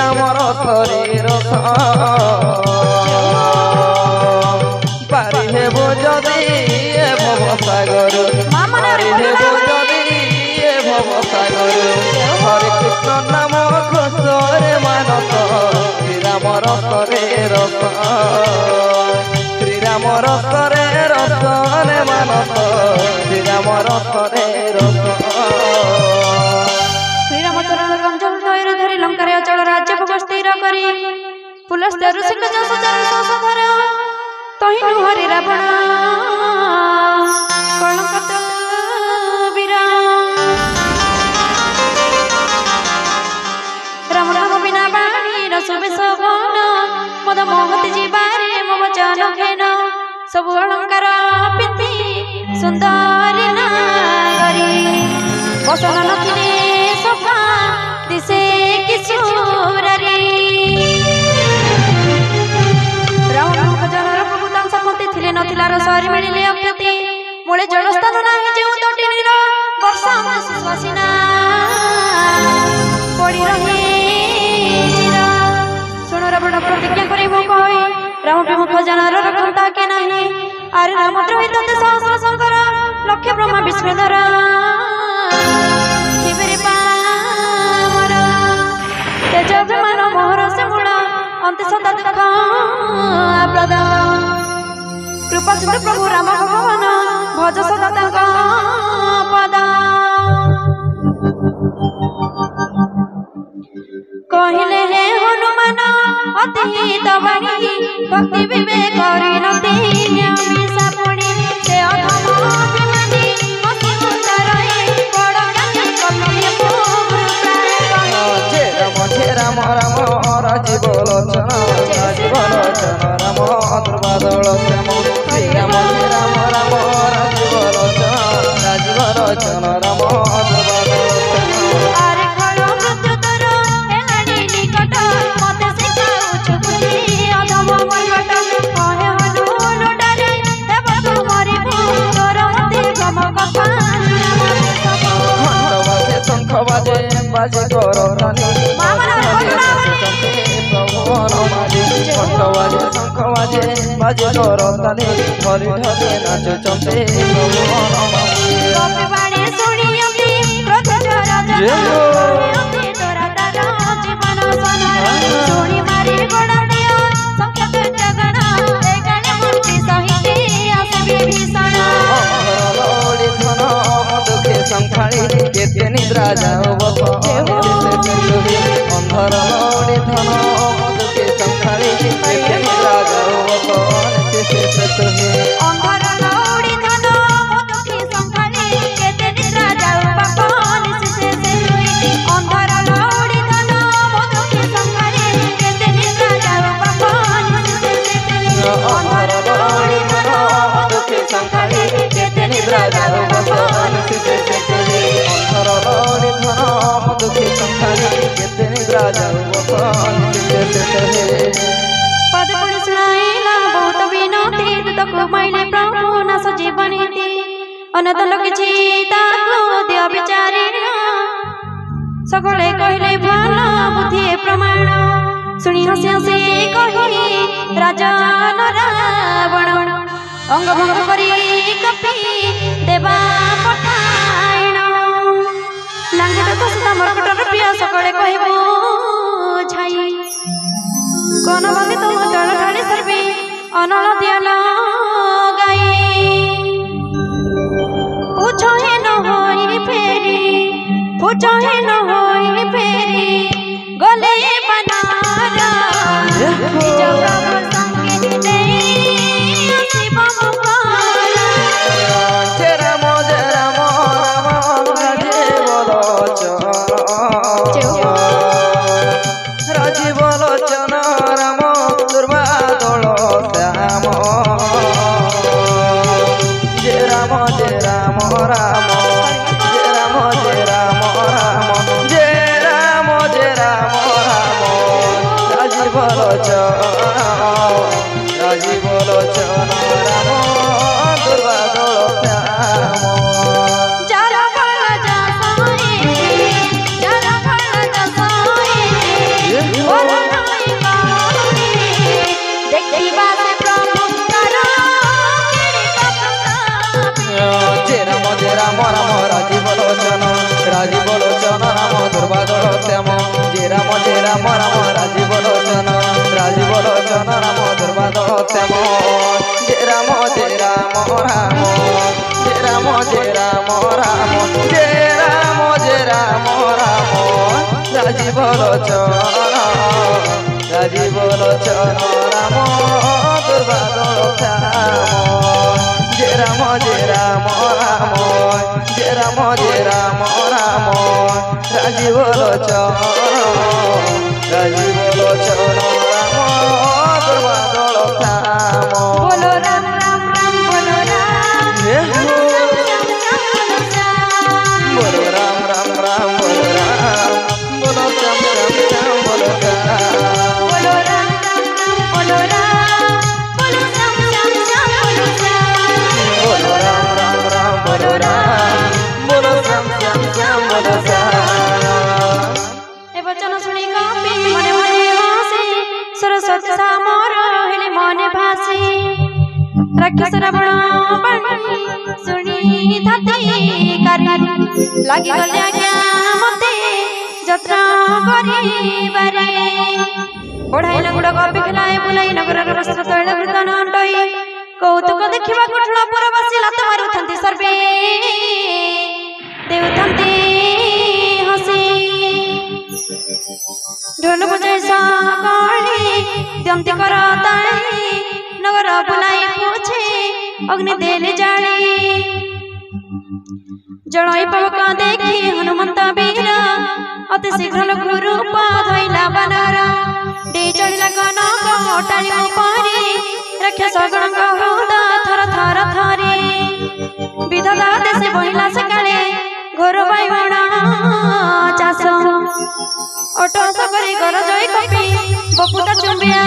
ଶ୍ରୀରାମର ଶରୀର ପାରି ହେବ ଯଦି ଏ ଭବସାଗର ପାରି ହେବ ଯଦି ଏ ଭବସାଗର ହରେ କୃଷ୍ଣ ନାମ ଘୋଷରେ ମାନସ ଶ୍ରୀରାମର ଶରୀର ଶ୍ରୀରାମର ଶରୀର ମାନସ ଶ୍ରୀରାମର ଶରୀର ଶ୍ରୀରାମଚରଣ ଗଞ୍ଜ ହୃଦୟରେ ଧରି ଲଙ୍କାରେ ଅଚଳ ରାଜ୍ୟକୁ ସ୍ଥିର କରି ପୁଲସ୍ତ୍ୟ ଋଷିଙ୍କ ଯଶୋଧର ତହିଁ ହରି ରାବଣ କଳଙ୍କତ ବୀର ରାମ ରାମ ବିନା ବାଣୀର ସୁବେଶ ବନ ମଦ ମୋହତି ଯିବାରେ ମୋ ବଚନ ଘେନ ସବୁ ଅଳଙ୍କାର ପିନ୍ଧି ସୁନ୍ଦରୀ ନାଗରୀ ବସନ ନଥିଲେ ସଫା ଦିଶେ କିଶୋରୀ ରାମ ଜନର ପ୍ରଭୁ ତାଙ୍କ ସମ୍ମତି ଥିଲେ ନଥିଲା ରସରେ ମିଳିଲେ ଅକ୍ଷତି ମୂଳେ ଜଳସ୍ଥାନ ନାହିଁ ଯେଉଁ ତଟିନୀର ବର୍ଷା ସୁଶାସୀନା ପଡ଼ି ରହେ ଶୁଣ ରାବଣ ପ୍ରତିଜ୍ଞା କରି ମୁଁ କହେ ରାମ ବିମୁଖ ଜନର ରଖନ୍ତା କେ ନାହିଁ ଆରେ ରାମ ଦ୍ରୋହୀ ତତେ ସହସ୍ର ଶଙ୍କର ଲକ୍ଷ ବ୍ରହ୍ମା ବିଷ୍ଣୁଧର তেজমান মোহর সে মূল অন্তে সদা দুঃখ প্রদ কৃপা সিন্ধু প্রভু রাম ভগবান ভজ সদা তাঙ্ক পদ কহিলে হে হনুমান অতীত বাণী ভক্তি বিবেক করি নতি আমি সাপুনি সে অধম অভিমানী অতি উত্তরে বড় জ্ঞানী কপিয়ে রাম রাম রাজীব লোচন রাম দুর্বাদল শ্যাম শ্রীরাম রাম রাম রাজীব লোচন রাজীব লোচন রাম দুর্বাদল আরে খড় মৃত্যুতর হেলানি নিকট মতে শিখাউছু বুদ্ধি অধম মর্কট কহে হনুমান ডারে দেব তু মরিবু তোর মতে ভ্রম কথা ঘণ্ট বাজে শঙ্খ বাজে বাজে করতানি ঘণ্ট বাজে শঙ্খ বাজে বাজে করতানি ধরি ধরে নাচুচন্তে প্রভু বাণী শুনিয়তি ক্রোধ রাজা তোরা তার জীবন শুনি মারি গোড়া দিও সংখ্যক জগণ এ গানে মূর্তি সহিতে আসবে ভীষণ ধন দুঃখে সংখাড়ি কেতে নিদ্রা যাও বস অন্ধর লড়ে ধন দুঃখে সংখাড়ি কেতে নিদ্রা যাও বস অন্ধর লড়ে ধন দুঃখে সংখাড়ি কেতে নিদ্রা যাও বাপন শেষে অন্ধর লড়ে ধন দুঃখে সংখাড়ি কেতে নিদ্রা যাও বাপন অন্ধর লড়ে ধন দুঃখে সংখাড়ি কেতে নিদ্রা যাও বাপন অন্ধর লড়ে ধন দুঃখে সংখাড়ি কেতে নিদ্রা যাও বাপন पद पुणी सुनाइला बहुत विनती तुतको मैले प्रभु नास जीवनीति अनदन किछि ताको दिय विचारी सकले कहले भल बुद्धि प्रमाण सुनि हसी हसी कहि राजन रावण अंग भंग करी कपि देवा पठाइण लांगट तो सदा मरकटर पिया सकले कहबो छाई कोन भागे तुम जल ढाली सर्वे अनल दियल गाई पूछो है न होई फेरी पूछो है न होई फेरी गले बनारा निज प्रभु संगे दे शिव मुखारा तेरा मोजे राम राम राजीव लोचन राजीव लोचन राम दुर्बादल श्याम जय राम राम राम जय राम राम जय राम राम राजीव लोचन राम दुर्बादल श्याम जरा भला जा सोई जरा भला जा सोई राम जय राम राम राजीव लोचन राम दुर्वादल श्याम बोलो राम राम राम बोलो राम हे हो बोलो राम बोलो राम राम राम बोलो राम बोलो श्याम श्याम श्याम बोलो श्याम बोलो राम राम राम बोलो राम बोलो श्याम श्याम श्याम बोलो श्याम बोलो राम राम राम बोलो राम बोलो श्याम श्याम श्याम बोलो श्याम ए वचन सुनी कपि मने मने हासे सरस्वती सामर हेले मने भासे राक्षस रावण बाणी सुनी थाते कारी लागि गले आज्ञा मते जत्रा करिबारे ओढ़ाई नगुड़ कपि खेलाए बुलाई नगर वस्त्र तैल वृतन अंडई कौतुक देखिबा कुठला पुरवासी लात मारुथंती सर्वे देउथंती हसी ढोल बजाई सकाळी द्यंती कर ताळी नगर बुलाई पूछे अग्नि देले जाळी जळई पवक देखी हनुमंत वीर अति शीघ्र लघु रूप धैला बानर डे चढ़िला कनक मोटाली उपरे राक्षस गणक हृद थर थर थरे विधाता देशे बहिला सकाळे घोर बाइगण चाष अटस करी घर जय कपि बपुटा चुंबिया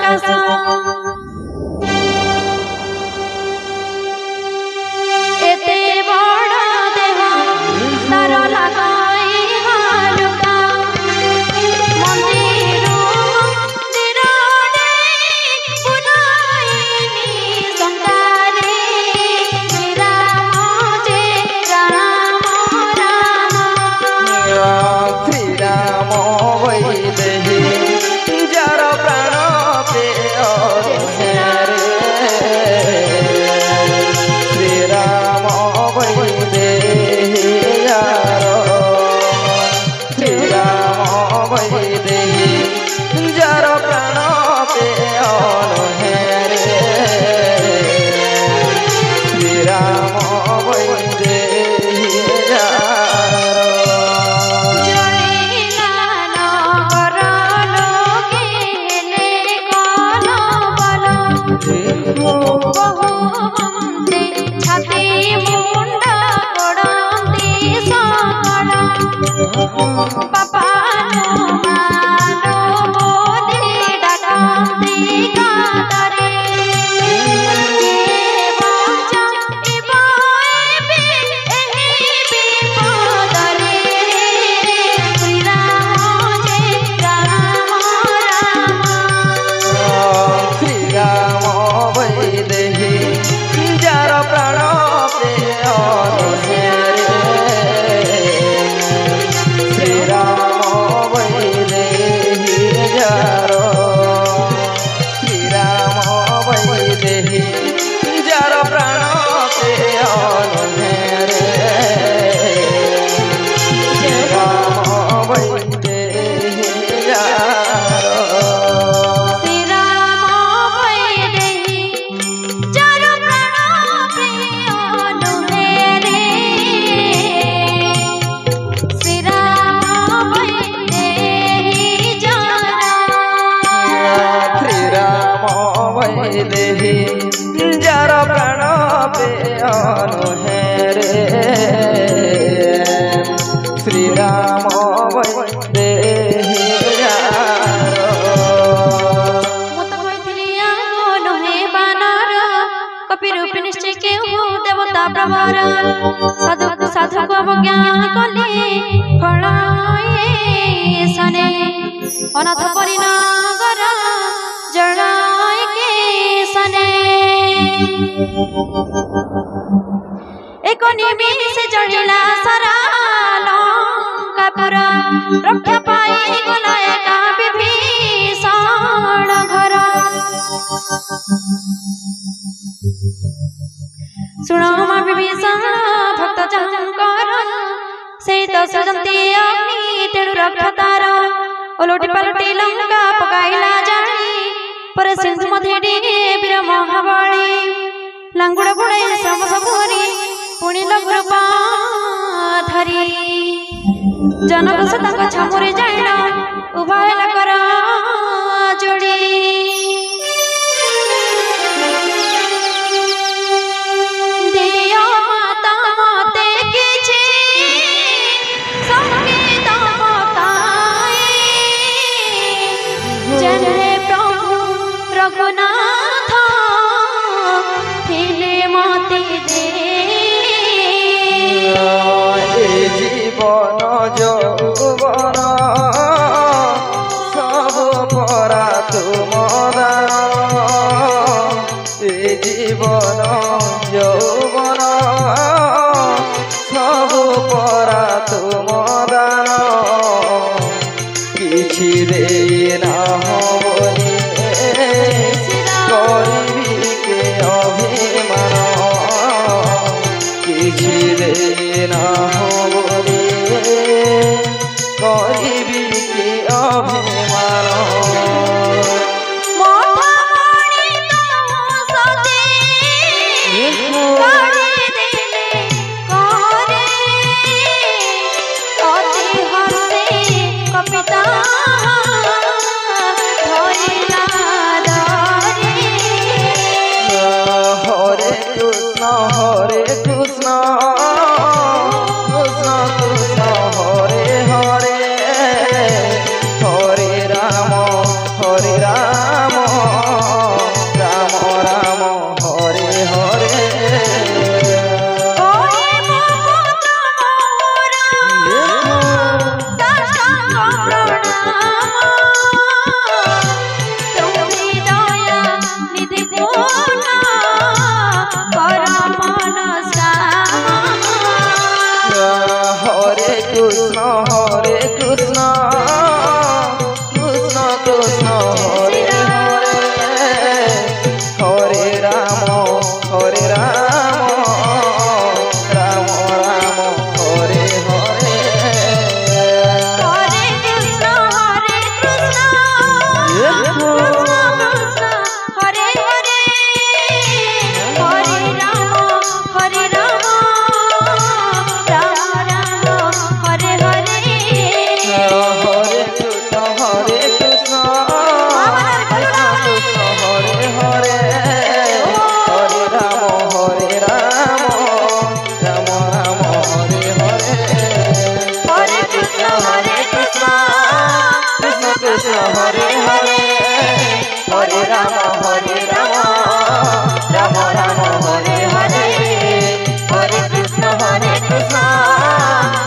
काश एते बड़ देह तार लगाई हालुका मंदिर मंदिरडे बुलाइनी संतारे श्री राम जय राम राम श्री राम वैदेही जार प्राण पे श्री राम वैदेही श्री राम वैदेही जार प्राण पे श्री राम वैदेही बापा मानो बोले डाकती कातरे बचा इबाए एही विपदरे श्री राम जय राम राम श्री राम वैदेही जार प्राण पे श्री राम वैदेही जार श्री राम वैदेही जार प्राण पे श्री राम वैदेही श्री राम वैदेही जार प्राण प्रिय अनुहेरे श्री राम वैदेही जार श्री राम वैदेही जार प्राण पे अनुहेरे श्री राम वैदेही मत होइथिली आगो नहे बानर कपि रूप निश्चय केहु देवता प्रवर साधु साधु को अवज्ञा कले फलाए सने अनाथ परिनागर जड़ाए के सने एक निमिष जड़िला सारा लंकापुर रक्षा पाई गला एका विभीषण घर सुनो मा विभीषण भक्त जहंकर से तो सजंती अग्नि तेणु रक्षतार ओलोटी पलटी लंका पकाइला जानी पर सिंधु मथे वीर महाबली लांगुड़ बुड़ाई श्रम सबरी पुणी लघुरूप धरी जनक सुतक छमुरी जाइण उभय कर जोड़ी दिया माता मते किछि संगीत बताए जने प्रभु रघुनाथ थिले मते दे जीवन যৌবন সব পরা তুম দান এ জীবন যৌবন সব পরা তুম দান কিছু দেই না হবনি করিবি কে অভিমান কিছু দেই না হবনি করিবি কি অভিমান হরে কৃষ্ণ কৃষ্ণ কৃষ্ণ হরে হরে হরে রাম রাম রাম হরে হরে হরে কৃষ্ণ কৃষ্ণ কৃষ্ণ হরে হরে হরে রাম রাম রাম হরে হরে हरे कृष्ण हरे हरे हरे राम राम राम हरे हरे হরে কৃষ্ণ কৃষ্ণ কৃষ্ণ হরে হরে হরে রাম রাম রাম হরে হরে हरे कृष्ण কৃষ্ণ কৃষ্ণ হরে হরে হরে রাম রাম রাম হরে হরে হরে কৃষ্ণ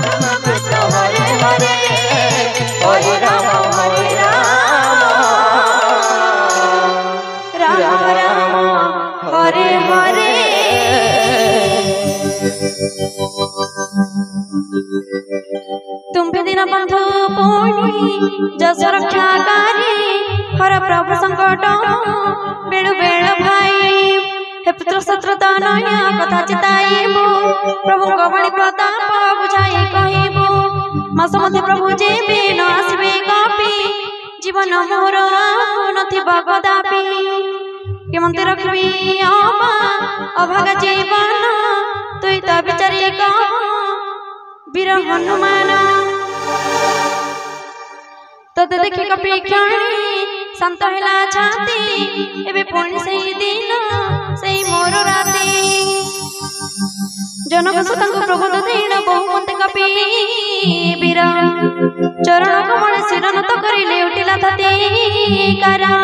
কৃষ্ণ কৃষ্ণ হরে হরে হরে রাম राम राम हरे हरे तुम्भे दिन बंधु पुणी जस रक्षाकारी हर प्रभु संकट बेणु बेण भाई हे पुत्र शत्रु तनय कथा चिताइबु प्रभु कवणी प्रताप बुझाई कहिबु मास मध्य प्रभु जेबे न आसबे कपि जीवन मोर नथिबा कदापि केमंते रखबी अमा अभागा जीवन तुई त विचारी कह वीर हनुमान तते देखि कपि क्षणी शांत हैला छाती एबे पुणी सेही दिन सेही मोर राती जनक सुतंग प्रबोध देण बहुमते कपि वीर चरण कमल सिर नत करिले उठिला थती करा